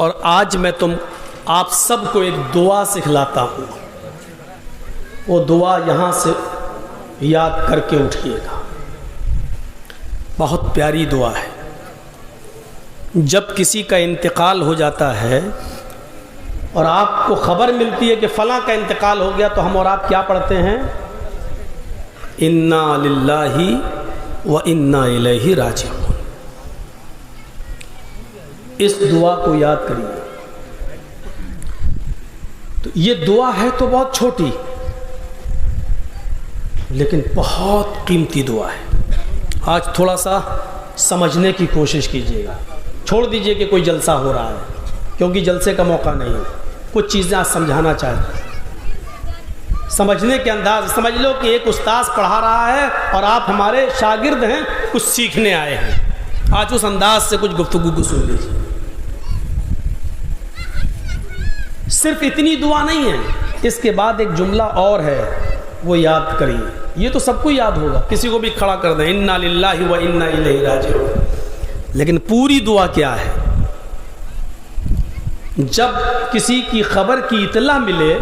اور آج میں آپ سب کو ایک دعا سکھلاتا ہوں، وہ دعا یہاں سے یاد کر کے اٹھیے گا۔ بہت پیاری دعا ہے۔ جب کسی کا انتقال ہو جاتا ہے اور آپ کو خبر ملتی ہے کہ فلاں کا انتقال ہو گیا، تو ہم اور آپ کیا پڑھتے ہیں؟ انا للہ و انا الیہ راجعون۔ اس دعا کو یاد کریے۔ تو یہ دعا ہے تو بہت چھوٹی، لیکن بہت قیمتی دعا ہے۔ آج تھوڑا سا سمجھنے کی کوشش کیجیے گا، چھوڑ دیجئے کہ کوئی جلسہ ہو رہا ہے، کیونکہ جلسے کا موقع نہیں ہے۔ کچھ چیزیں آج سمجھانا چاہتے ہیں، سمجھنے کے انداز۔ سمجھ لو کہ ایک استاذ پڑھا رہا ہے اور آپ ہمارے شاگرد ہیں، کچھ سیکھنے آئے ہیں۔ آج اس انداز سے کچھ گفتگو کو سن لیجیے۔ صرف اتنی دعا نہیں ہے، اس کے بعد ایک جملہ اور ہے، وہ یاد کریے۔ یہ تو سب کو یاد ہوگا، کسی کو بھی کھڑا کر دیں، انا للہ و انا الیہ راجعون۔ لیکن پوری دعا کیا ہے؟ جب کسی کی خبر کی اطلاع ملے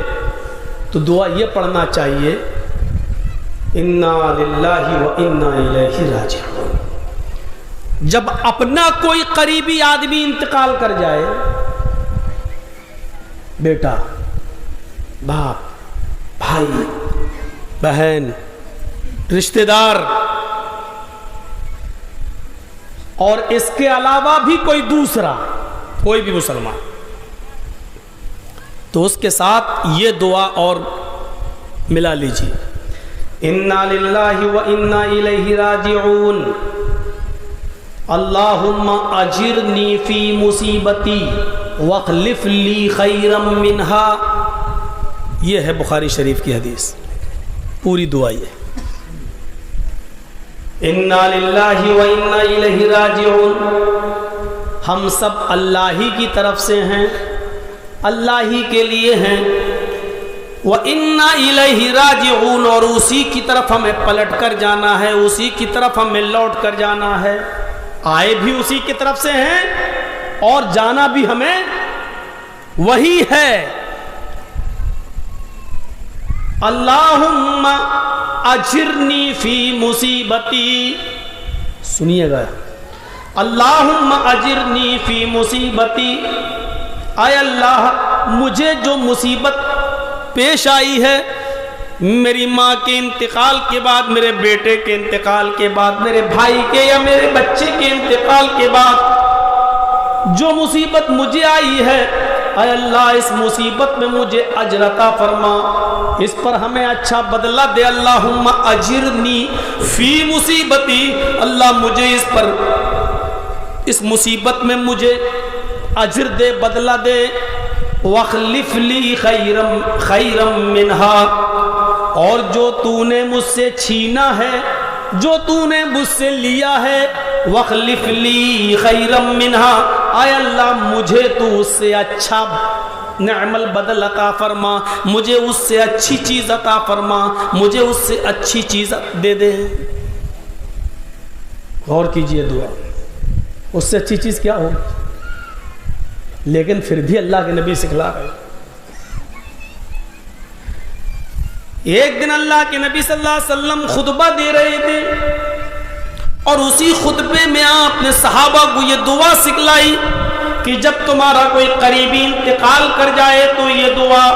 تو دعا یہ پڑھنا چاہیے، انا للہ و انا الیہ راجعون۔ جب اپنا کوئی قریبی آدمی انتقال کر جائے، بیٹا، باپ، بھائی، بہن، رشتہ دار، اور اس کے علاوہ بھی کوئی دوسرا، کوئی بھی مسلمان، تو اس کے ساتھ یہ دعا اور ملا لیجیے، انا للہ و انا الیہ راجعون، اللہم اجرنی فی مصیبتی واخلف لی خیرا منہا۔ یہ ہے بخاری شریف کی حدیث، پوری دعا یہ، انا للہ و انا الیہ راجعون۔ ہم سب اللہ ہی کی طرف سے ہیں، اللہ ہی کے لیے ہیں، وَإِنَّا إِلَيْهِ رَاجِعُونَ، اور اسی کی طرف ہمیں پلٹ کر جانا ہے، اسی کی طرف ہمیں لوٹ کر جانا ہے۔ آئے بھی اسی کی طرف سے ہیں اور جانا بھی ہمیں وہی ہے۔ اللہم اجرنی فی مصیبتی، سنیے گا، اللہم اجرنی فی مصیبتی، اے اللہ مجھے جو مصیبت پیش آئی ہے، میری ماں کے انتقال کے بعد، میرے بیٹے کے انتقال کے بعد، میرے بھائی کے یا میرے بچے کے انتقال کے بعد جو مصیبت مجھے آئی ہے، اے اللہ اس مصیبت میں مجھے اجر عطا فرما، اس پر ہمیں اچھا بدلہ دے۔ اللہم اجرنی فی مصیبتی، اللہ مجھے اس پر، اس مصیبت میں مجھے اجر دے، بدلہ دے۔ وَاخْلِفْ لِي خَيْرًا مِّنْهَا، اور جو تو نے مجھ سے چھینا ہے، جو تو نے مجھ سے لیا ہے، وَاخْلِفْ لِي خَيْرًا مِّنْهَا، اے اللہ مجھے تو اس سے اچھا نعم البدل عطا فرما، مجھے اس سے اچھی چیز عطا فرما، مجھے اس سے اچھی چیز دے دے۔ غور کیجئے دعا، اس سے اچھی چیز کیا ہو؟ لیکن پھر بھی اللہ کے نبی سکھلا رہے۔ ایک دن اللہ کے نبی صلی اللہ علیہ وسلم خطبہ دے رہے تھے، اور اسی خطبے میں آپ نے صحابہ کو یہ دعا سکھلائی کہ جب تمہارا کوئی قریبی انتقال کر جائے تو یہ دعا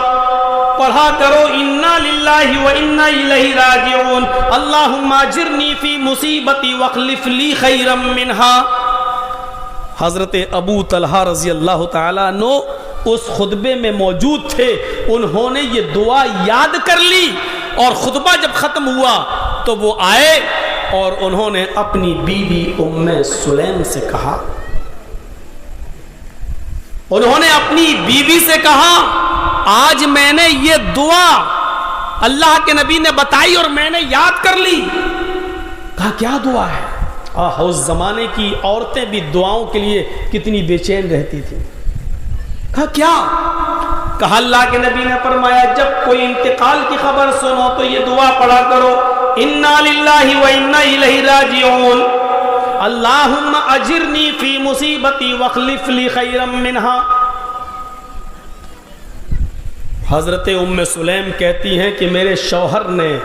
پڑھا کرو، انا للہ و انا الیہ راجعون، اللہم اجرنی فی مصیبتی واخلف لی خیرا منہا۔ حضرت ابو طلحہ رضی اللہ تعالیٰ عنہ اس خطبے میں موجود تھے، انہوں نے یہ دعا یاد کر لی، اور خطبہ جب ختم ہوا تو وہ آئے اور انہوں نے اپنی بیوی ام سلیم سے کہا، انہوں نے اپنی بیوی سے کہا، آج میں نے یہ دعا اللہ کے نبی نے بتائی اور میں نے یاد کر لی۔ کہا کیا دعا ہے؟ اس زمانے کی عورتیں بھی دعاؤں کے لیے کتنی بے چین رہتی تھی۔ کہا کیا؟ کہا اللہ کے نبی نے فرمایا جب کوئی انتقال کی خبر سنو تو یہ دعا پڑھا کرو، انا للہ و انا الیہ راجعون، اللہم اجرنی فی مصیبتی واخلف لی خیرا منہا۔ حضرت ام سلیم کہتی ہیں کہ میرے شوہر نے،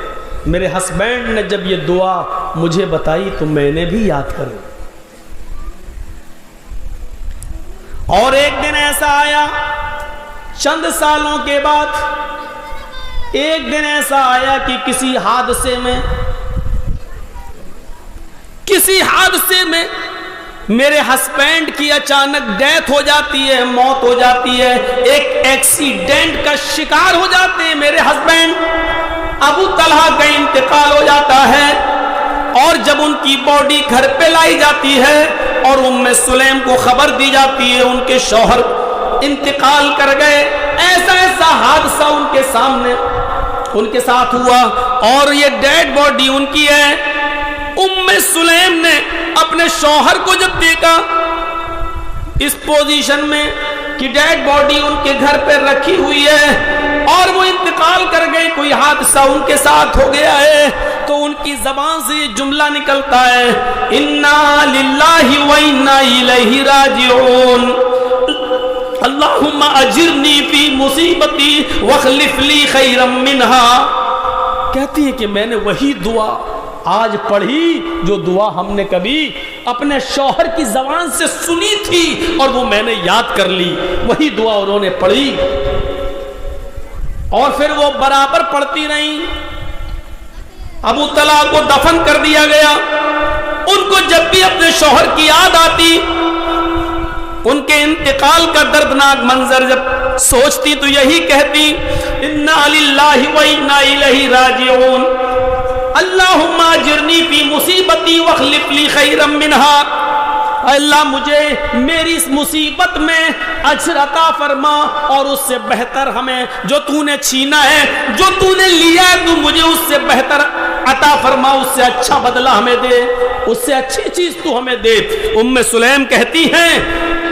میرے ہسبینڈ نے جب یہ دعا مجھے بتائی تو میں نے بھی یاد کر لی۔ اور ایک دن ایسا آیا چند سالوں کے بعد، ایک دن ایسا آیا کہ کسی حادثے میں میرے ہسبینڈ کی اچانک ڈیتھ ہو جاتی ہے، موت ہو جاتی ہے، ایک ایکسیڈنٹ کا شکار ہو جاتے ہیں میرے ہسبینڈ۔ ابو طلحہ کا انتقال ہو جاتا ہے، اور جب ان کی باڈی گھر پہ لائی جاتی ہے اور ام سلیم کو خبر دی جاتی ہے ان کے شوہر انتقال کر گئے، ایسا حادثہ ان کے سامنے ان کے ساتھ ہوا، اور یہ ڈیڈ باڈی ان کی ہے۔ ام سلیم نے اپنے شوہر کو جب دیکھا اس پوزیشن میں کہ ڈیڈ باڈی ان کے گھر پہ رکھی ہوئی ہے اور وہ انتقال کر گئے، کوئی حادثہ ان کے ساتھ ہو گیا ہے، تو ان کی زبان سے یہ جملہ نکلتا ہے، انا للہ و انا الیہ راجعون، اللہم اجرنی فی مصیبتی واخلف لی خیرا منہا۔ کہتی ہے کہ میں نے وہی دعا آج پڑھی جو دعا ہم نے کبھی اپنے شوہر کی زبان سے سنی تھی، اور وہ میں نے یاد کر لی، وہی دعا انہوں نے پڑھی، اور پھر وہ برابر پڑھتی رہیں۔ ابو طلحہ کو دفن کر دیا گیا۔ ان کو جب بھی اپنے شوہر کی یاد آتی، ان کے انتقال کا دردناک منظر جب سوچتی تو یہی کہتی، انا للہ و انا الیہ راجعون، اللہم اجرنی فی مصیبتی واخلف لی خیرا منہا، اللہ مجھے میری اس مصیبت میں اجر عطا فرما، اور اس سے بہتر ہمیں جو تو نے چھینا ہے، جو تو نے لیا ہے، تو مجھے اس سے بہتر عطا فرما، اس سے اچھا بدلہ ہمیں دے، اس سے اچھی چیز تو ہمیں دے۔ ام سلیم کہتی ہیں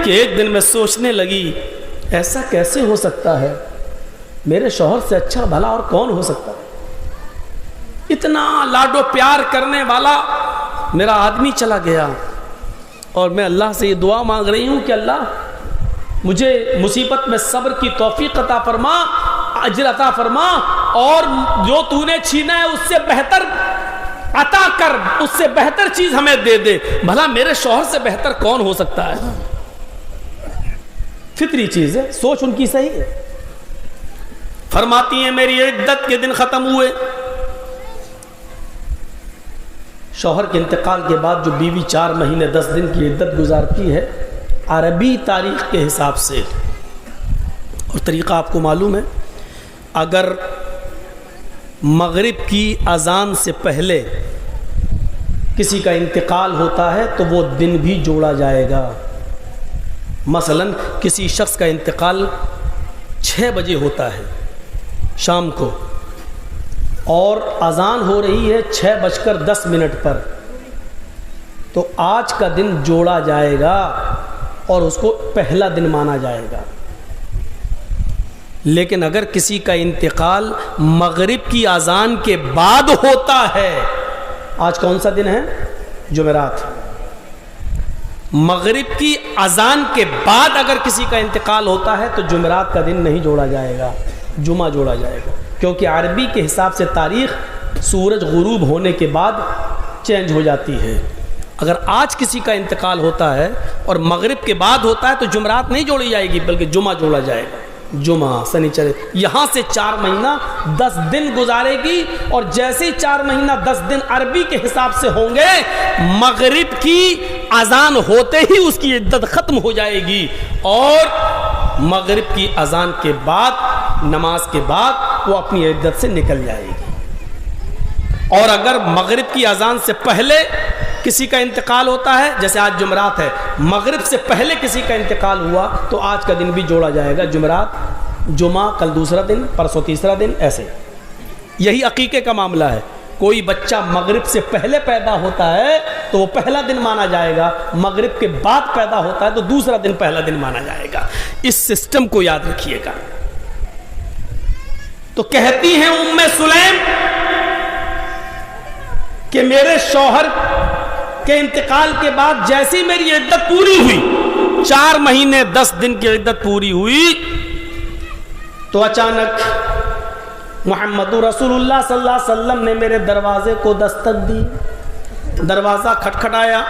کہ ایک دن میں سوچنے لگی ایسا کیسے ہو سکتا ہے، میرے شوہر سے اچھا بھلا اور کون ہو سکتا ہے، اتنا لاڈو پیار کرنے والا میرا آدمی چلا گیا، اور میں اللہ سے یہ دعا مانگ رہی ہوں کہ اللہ مجھے مصیبت میں صبر کی توفیق عطا فرما، اجر عطا فرما، اور جو تو نے چھینا ہے اس سے بہتر عطا کر، اس سے بہتر چیز ہمیں دے دے، بھلا میرے شوہر سے بہتر کون ہو سکتا ہے۔ فطری چیز ہے، سوچ ان کی صحیح ہے۔ فرماتی ہیں میری عدت کے دن ختم ہوئے، شوہر کے انتقال کے بعد جو بیوی 4 مہینے 10 دن کی عدت گزارتی ہے عربی تاریخ کے حساب سے، اور طریقہ آپ کو معلوم ہے، اگر مغرب کی اذان سے پہلے کسی کا انتقال ہوتا ہے تو وہ دن بھی جوڑا جائے گا۔ مثلا کسی شخص کا انتقال 6 بجے ہوتا ہے شام کو، اور اذان ہو رہی ہے 6:10 پر، تو آج کا دن جوڑا جائے گا اور اس کو پہلا دن مانا جائے گا۔ لیکن اگر کسی کا انتقال مغرب کی اذان کے بعد ہوتا ہے، آج کون سا دن ہے؟ جمعرات، مغرب کی اذان کے بعد اگر کسی کا انتقال ہوتا ہے تو جمعرات کا دن نہیں جوڑا جائے گا، جمعہ جوڑا جائے گا، کیونکہ عربی کے حساب سے تاریخ سورج غروب ہونے کے بعد چینج ہو جاتی ہے۔ اگر آج کسی کا انتقال ہوتا ہے اور مغرب کے بعد ہوتا ہے تو جمعرات نہیں جوڑی جائے گی بلکہ جمعہ جوڑا جائے گا، جمعہ سنیچر، یہاں سے 4 مہینہ 10 دن گزارے گی، اور جیسے ہی 4 مہینہ 10 دن عربی کے حساب سے ہوں گے، مغرب کی اذان ہوتے ہی اس کی عدت ختم ہو جائے گی، اور مغرب کی اذان کے بعد، نماز کے بعد وہ اپنی عدت سے نکل جائے گی۔ اور اگر مغرب کی اذان سے پہلے کسی کا انتقال ہوتا ہے، جیسے آج جمعرات ہے، مغرب سے پہلے کسی کا انتقال ہوا تو آج کا دن بھی جوڑا جائے گا، جمعرات، جمعہ، کل دوسرا دن، پرسوں تیسرا دن، ایسے۔ یہی عقیقے کا معاملہ ہے، کوئی بچہ مغرب سے پہلے پیدا ہوتا ہے تو وہ پہلا دن مانا جائے گا، مغرب کے بعد پیدا ہوتا ہے تو دوسرا دن پہلا دن مانا جائے گا۔ اس سسٹم کو یاد رکھیے گا۔ تو کہتی ہیں ام سلیم کہ میرے شوہر کے انتقال کے بعد جیسی میری عدت پوری ہوئی، 4 مہینے 10 دن کی عدت پوری ہوئی، تو اچانک محمد رسول اللہ صلی اللہ علیہ وسلم نے میرے دروازے کو دستک دی. دروازہ کھٹکھٹایا,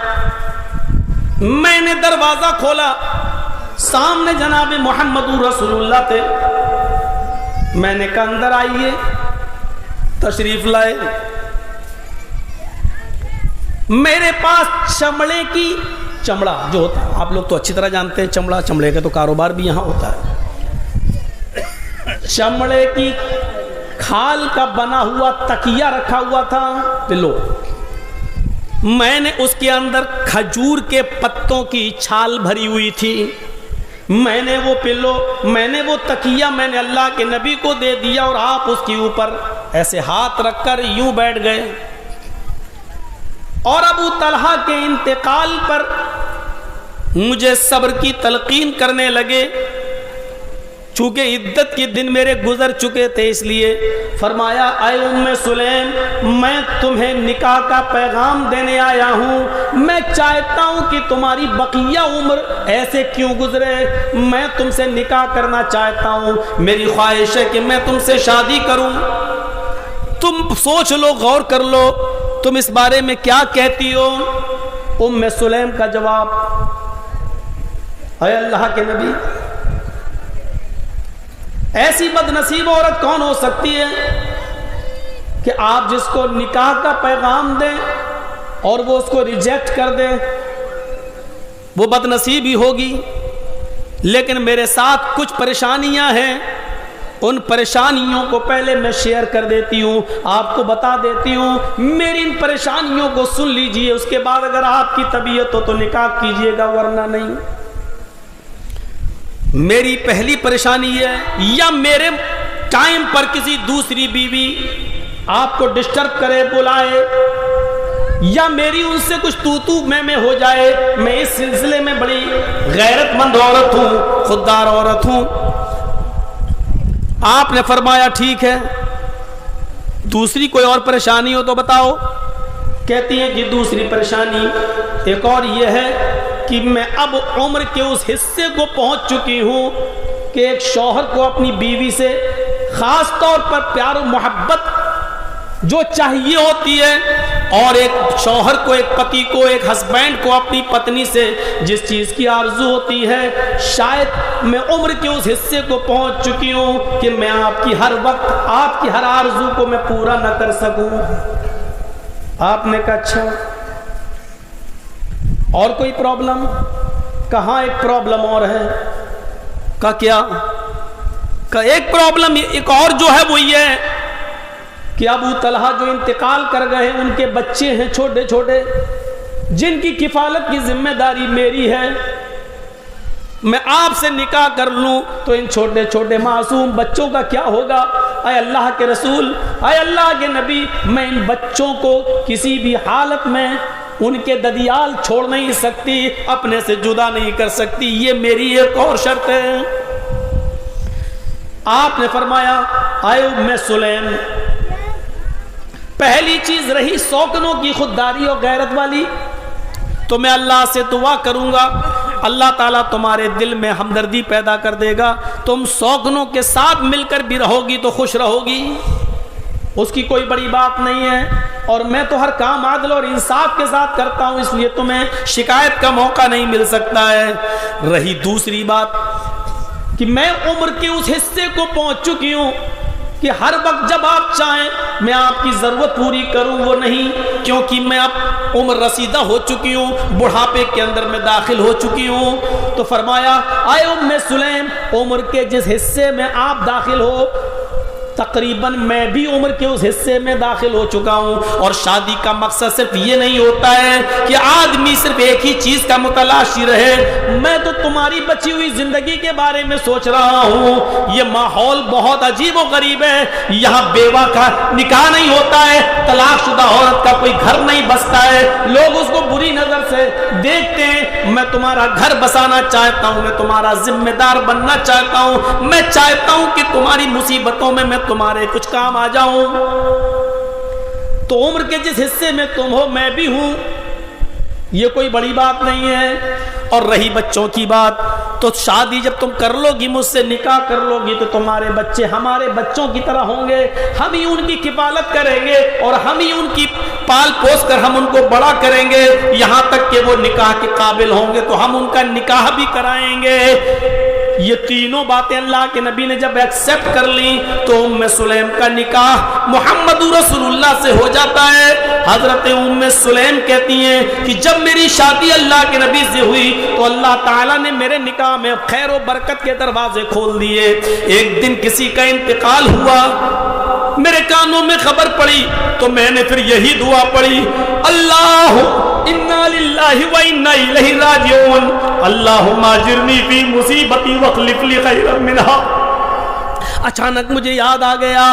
میں نے دروازہ کھولا, سامنے جناب محمد رسول اللہ تھے. میں نے کہا اندر آئیے, تشریف لائے. میرے پاس چمڑے کی, چمڑا جو ہوتا ہے آپ لوگ تو اچھی طرح جانتے ہیں, چمڑے کا تو کاروبار بھی یہاں ہوتا ہے. چمڑے کی کھال کا بنا ہوا تکیہ رکھا ہوا تھا, پلو. میں نے اس کے اندر کھجور کے پتوں کی چھال بھری ہوئی تھی. میں نے وہ پلو, میں نے وہ تکیہ میں نے اللہ کے نبی کو دے دیا, اور آپ اس کے اوپر ایسے ہاتھ رکھ کر یوں بیٹھ گئے. اور ابو طلحہ کے انتقال پر مجھے صبر کی تلقین کرنے لگے. چونکہ عدت کے دن میرے گزر چکے تھے, اس لیے فرمایا اے ام سلیم, میں تمہیں نکاح کا پیغام دینے آیا ہوں. میں چاہتا ہوں کہ تمہاری بقیہ عمر ایسے کیوں گزرے, میں تم سے نکاح کرنا چاہتا ہوں. میری خواہش ہے کہ میں تم سے شادی کروں. تم سوچ لو, غور کر لو, تم اس بارے میں کیا کہتی ہو؟ ام سلیم کا جواب, اے اللہ کے نبی, ایسی بد نصیب عورت کون ہو سکتی ہے کہ آپ جس کو نکاح کا پیغام دیں اور وہ اس کو ریجیکٹ کر دے. وہ بد نصیب ہی ہوگی. لیکن میرے ساتھ کچھ پریشانیاں ہیں, ان پریشانیوں کو پہلے میں شیئر کر دیتی ہوں, آپ کو بتا دیتی ہوں. میری ان پریشانیوں کو سن لیجئے, اس کے بعد اگر آپ کی طبیعت ہو تو نکاح کیجئے گا, ورنہ نہیں. میری پہلی پریشانی ہے, یا میرے ٹائم پر کسی دوسری بیوی آپ کو ڈسٹرب کرے, بلائے, یا میری ان سے کچھ تو میں ہو جائے. میں اس سلسلے میں بڑی غیرت مند عورت ہوں, خوددار عورت ہوں. آپ نے فرمایا ٹھیک ہے, دوسری کوئی اور پریشانی ہو تو بتاؤ. کہتی ہیں کہ دوسری پریشانی ایک اور یہ ہے کہ میں اب عمر کے اس حصے کو پہنچ چکی ہوں کہ ایک شوہر کو اپنی بیوی سے خاص طور پر پیار و محبت جو چاہیے ہوتی ہے, اور ایک شوہر کو, ایک پتی کو, ایک ہسبینڈ کو اپنی پتنی سے جس چیز کی آرزو ہوتی ہے, شاید میں عمر کے اس حصے کو پہنچ چکی ہوں کہ میں آپ کی ہر وقت, آپ کی ہر آرزو کو میں پورا نہ کر سکوں. آپ نے کہا اچھا, اور کوئی پرابلم؟ کہاں ایک پرابلم اور ہے. کہا کیا؟ کہا ایک پرابلم ایک اور جو ہے وہ یہ ہے کہ ابو طلحہ جو انتقال کر گئے, ان کے بچے ہیں چھوٹے چھوٹے, جن کی کفالت کی ذمہ داری میری ہے. میں آپ سے نکاح کر لوں تو ان چھوٹے چھوٹے معصوم بچوں کا کیا ہوگا؟ اے اللہ کے رسول, اے اللہ کے نبی, میں ان بچوں کو کسی بھی حالت میں ان کے ددیال چھوڑ نہیں سکتی, اپنے سے جدا نہیں کر سکتی. یہ میری ایک اور شرط ہے. آپ نے فرمایا اے ام سلیم, پہلی چیز رہی سوکنوں کی خودداری اور غیرت والی, تو میں اللہ سے دعا کروں گا, اللہ تعالیٰ تمہارے دل میں ہمدردی پیدا کر دے گا. تم سوکنوں کے ساتھ مل کر بھی رہو گی تو خوش رہو گی, اس کی کوئی بڑی بات نہیں ہے. اور میں تو ہر کام عادل اور انصاف کے ساتھ کرتا ہوں, اس لیے تمہیں شکایت کا موقع نہیں مل سکتا ہے. رہی دوسری بات کہ میں عمر کے اس حصے کو پہنچ چکی ہوں کہ ہر وقت جب آپ چاہیں میں آپ کی ضرورت پوری کروں, وہ نہیں, کیونکہ میں اب عمر رسیدہ ہو چکی ہوں, بڑھاپے کے اندر میں داخل ہو چکی ہوں. تو فرمایا اے ام سلیم, عمر کے جس حصے میں آپ داخل ہو تقریباً میں بھی عمر کے اس حصے میں داخل ہو چکا ہوں. اور شادی کا مقصد صرف یہ نہیں ہوتا ہے کہ آدمی صرف ایک ہی چیز کا متلاشی رہے. میں تو تمہاری بچی ہوئی زندگی کے بارے میں سوچ رہا ہوں. یہ ماحول بہت عجیب و غریب ہے, یہاں بیوہ کا نکاح نہیں ہوتا ہے, طلاق شدہ عورت کا کوئی گھر نہیں بستا ہے, لوگ اس کو بری نظر سے دیکھتے ہیں. میں تمہارا گھر بسانا چاہتا ہوں, میں تمہارا ذمہ دار بننا چاہتا ہوں, میں چاہتا ہوں کہ تمہاری مصیبتوں میں تمہارے کچھ کام آ جاؤں. تو عمر کے جس حصے میں تم ہو میں بھی ہوں, یہ کوئی بڑی بات نہیں ہے. اور رہی بچوں کی بات، تو شادی جب تم کر لو گی، مجھ سے نکاح کر لو گی، تو تمہارے بچے ہمارے بچوں کی طرح ہوں گے. ہم ہی ان کی کفالت کریں گے اور ہم ہی ان کی پال پوس کر ہم ان کو بڑا کریں گے، یہاں تک کہ وہ نکاح کے قابل ہوں گے تو ہم ان کا نکاح بھی کرائیں گے. یہ تینوں باتیں اللہ کے نبی نے جب ایکسپٹ کر لیں تو ام سلیم کا نکاح محمد رسول اللہ سے ہو جاتا ہے. حضرت ام سلیم کہتی ہیں کہ جب میری شادی اللہ کے نبی سے ہوئی تو اللہ تعالیٰ نے میرے نکاح میں خیر و برکت کے دروازے کھول دیے. ایک دن کسی کا انتقال ہوا، میرے کانوں میں خبر پڑی تو میں نے پھر یہی دعا پڑھی، اللہ انا للہ و انا الیہ راجعون، اللہم اجرنی فی مصیبتی واخلف لی خیرا منہا. اچانک مجھے یاد آ گیا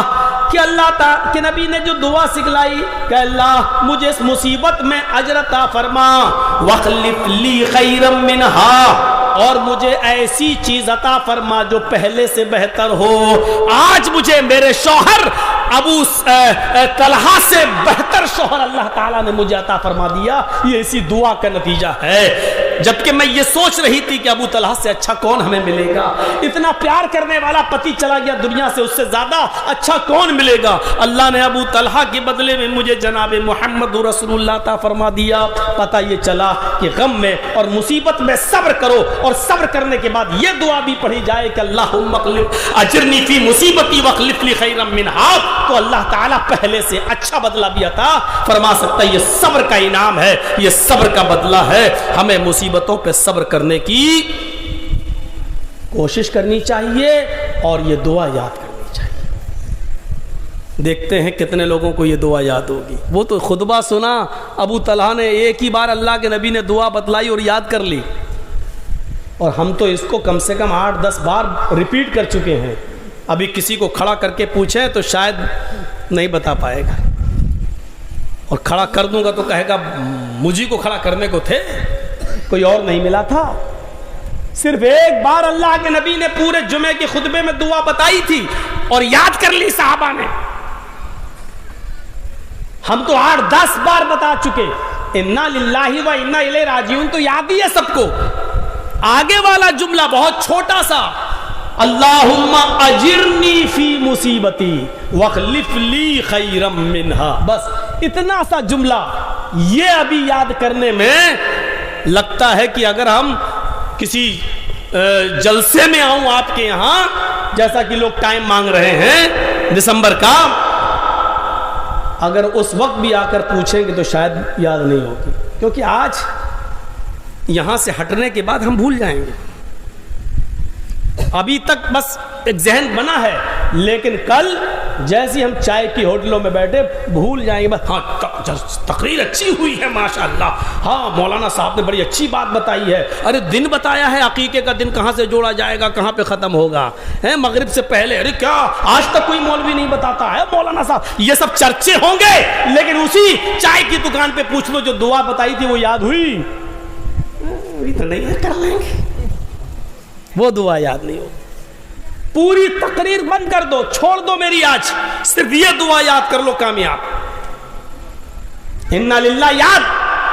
کہ اللہ تعالیٰ کے نبی نے جو دعا سکھلائی کہ اللہ مجھے اس مصیبت میں اجر عطا فرما، واخلف لی خیرا منہا، اور مجھے ایسی چیز عطا فرما جو پہلے سے بہتر ہو. آج مجھے میرے شوہر ابو طلحہ سے بہتر شوہر اللہ تعالیٰ نے مجھے عطا فرما دیا. یہ اسی دعا کا نتیجہ ہے. جبکہ میں یہ سوچ رہی تھی کہ ابو طلحہ سے اچھا کون ہمیں ملے گا، اتنا پیار کرنے والا پتی چلا گیا دنیا سے، اس سے زیادہ اچھا کون ملے گا. اللہ نے ابو طلحہ کے بدلے میں مجھے جناب محمد رسول اللہ عطا فرما دیا. پتہ یہ چلا کہ غم میں اور مصیبت میں صبر کرو، اور صبر کرنے کے بعد یہ دعا بھی پڑھی جائے کہ اللہم اجرنی فی مصیبتی واخلف لی خیرا منہا، تو اللہ تعالیٰ پہلے سے اچھا بدلہ بھی عطا فرما سکتا ہے. یہ صبر کا انعام ہے، یہ صبر کا بدلہ ہے. ہمیں مصیبتوں پہ صبر کرنے کی کوشش کرنی چاہیے اور یہ دعا یاد کرنی چاہیے. دیکھتے ہیں کتنے لوگوں کو یہ دعا یاد ہوگی. وہ تو خطبہ سنا ابو طلحہ نے، ایک ہی بار اللہ کے نبی نے دعا بتلائی اور یاد کر لی، اور ہم تو اس کو کم سے کم 8-10 بار ریپیٹ کر چکے ہیں. ابھی کسی کو کھڑا کر کے پوچھیں تو شاید نہیں بتا پائے گا، اور کھڑا کر دوں گا تو کہے گا مجھے کو کھڑا کرنے کو تھے، کوئی اور نہیں ملا تھا. صرف ایک بار اللہ کے نبی نے پورے جمعے کے خطبے میں دعا بتائی تھی اور یاد کر لی صحابہ نے. ہم تو 8-10 بار بتا چکے. انا للہ و انا الیہ راجعون تو یاد ہی ہے سب کو. آگے والا جملہ بہت چھوٹا سا، اللہم اجرنی فی مصیبتی واخلف لی خیرا منہا، بس اتنا سا جملہ. یہ ابھی یاد کرنے میں لگتا ہے کہ اگر ہم کسی جلسے میں آؤں آپ کے یہاں، جیسا کہ لوگ ٹائم مانگ رہے ہیں دسمبر کا، اگر اس وقت بھی آ کر پوچھیں گے تو شاید یاد نہیں ہوگی، کیونکہ آج یہاں سے ہٹنے کے بعد ہم بھول جائیں گے. ابھی تک بس ایک ذہن بنا ہے، لیکن کل جیسی ہم چائے کی ہوٹلوں میں بیٹھے بھول جائیں گے. بس ہاں تقریر اچھی ہوئی ہے ماشاءاللہ، ہاں مولانا صاحب نے بڑی اچھی بات بتائی ہے، ارے دن بتایا ہے عقیقے کا، دن کہاں سے جوڑا جائے گا، کہاں پہ ختم ہوگا، مغرب سے پہلے. ارے کیا آج تک کوئی مولوی نہیں بتاتا ہے مولانا صاحب. یہ سب چرچے ہوں گے، لیکن اسی چائے کی دکان پہ پوچھ لو جو دعا بتائی تھی وہ یاد ہوئی؟ تو نہیں ہے، کر لیں گے. وہ دعا یاد نہیں ہو. پوری تقریر بند کر دو، چھوڑ دو میری، آج صرف یہ دعا یاد کر لو، کامیاب. انا للہ یاد،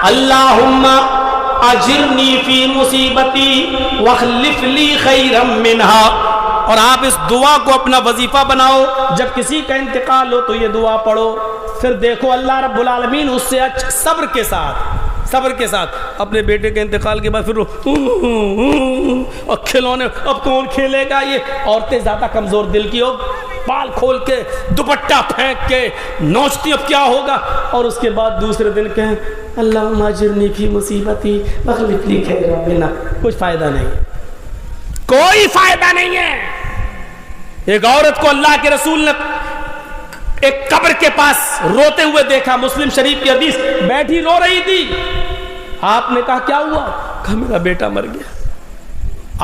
اللہم اجرنی فی مصیبتی واخلف لی خیرا منہا. اور آپ اس دعا کو اپنا وظیفہ بناؤ. جب کسی کا انتقال ہو تو یہ دعا پڑھو. پھر دیکھو اللہ رب العالمین اس سے صبر کے ساتھ اپنے بیٹے کے انتقال کے بعد پھر کھلونے، اب کون کھیلے گا؟ یہ عورتیں زیادہ کمزور دل کی ہو، پال کھول کے دوپٹہ پھینک کے نوچتی، اب کیا ہوگا؟ اور اس کے بعد دوسرے دن کہیں اللہم اجرنی فی مصیبتی واخلف لی خیرا منہا. کچھ فائدہ نہیں، کوئی فائدہ نہیں ہے. ایک عورت کو اللہ کے رسول نے ایک قبر کے پاس روتے ہوئے دیکھا. مسلم شریف کی حدیث، بیٹھی رو رہی تھی. آپ نے کہا کیا ہوا؟ کہا میرا بیٹا مر گیا.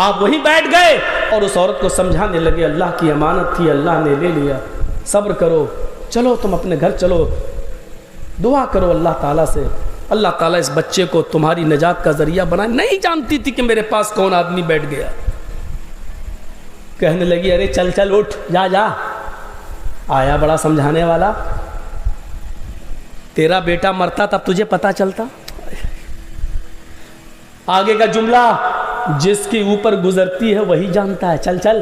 آپ وہیں بیٹھ گئے اور اس عورت کو سمجھانے لگے اللہ کی امانت تھی، اللہ نے لے لیا، صبر کرو، چلو تم اپنے گھر چلو، دعا کرو اللہ تعالیٰ سے، اللہ تعالیٰ اس بچے کو تمہاری نجات کا ذریعہ بنائے. نہیں جانتی تھی کہ میرے پاس کون آدمی بیٹھ گیا. کہنے لگی ارے چل چل اٹھ، جا جا. آیا بڑا سمجھانے والا، تیرا بیٹا مرتا تب تجھے پتا چلتا. آگے کا جملہ جس کے اوپر گزرتی ہے وہی جانتا ہے. چل چل.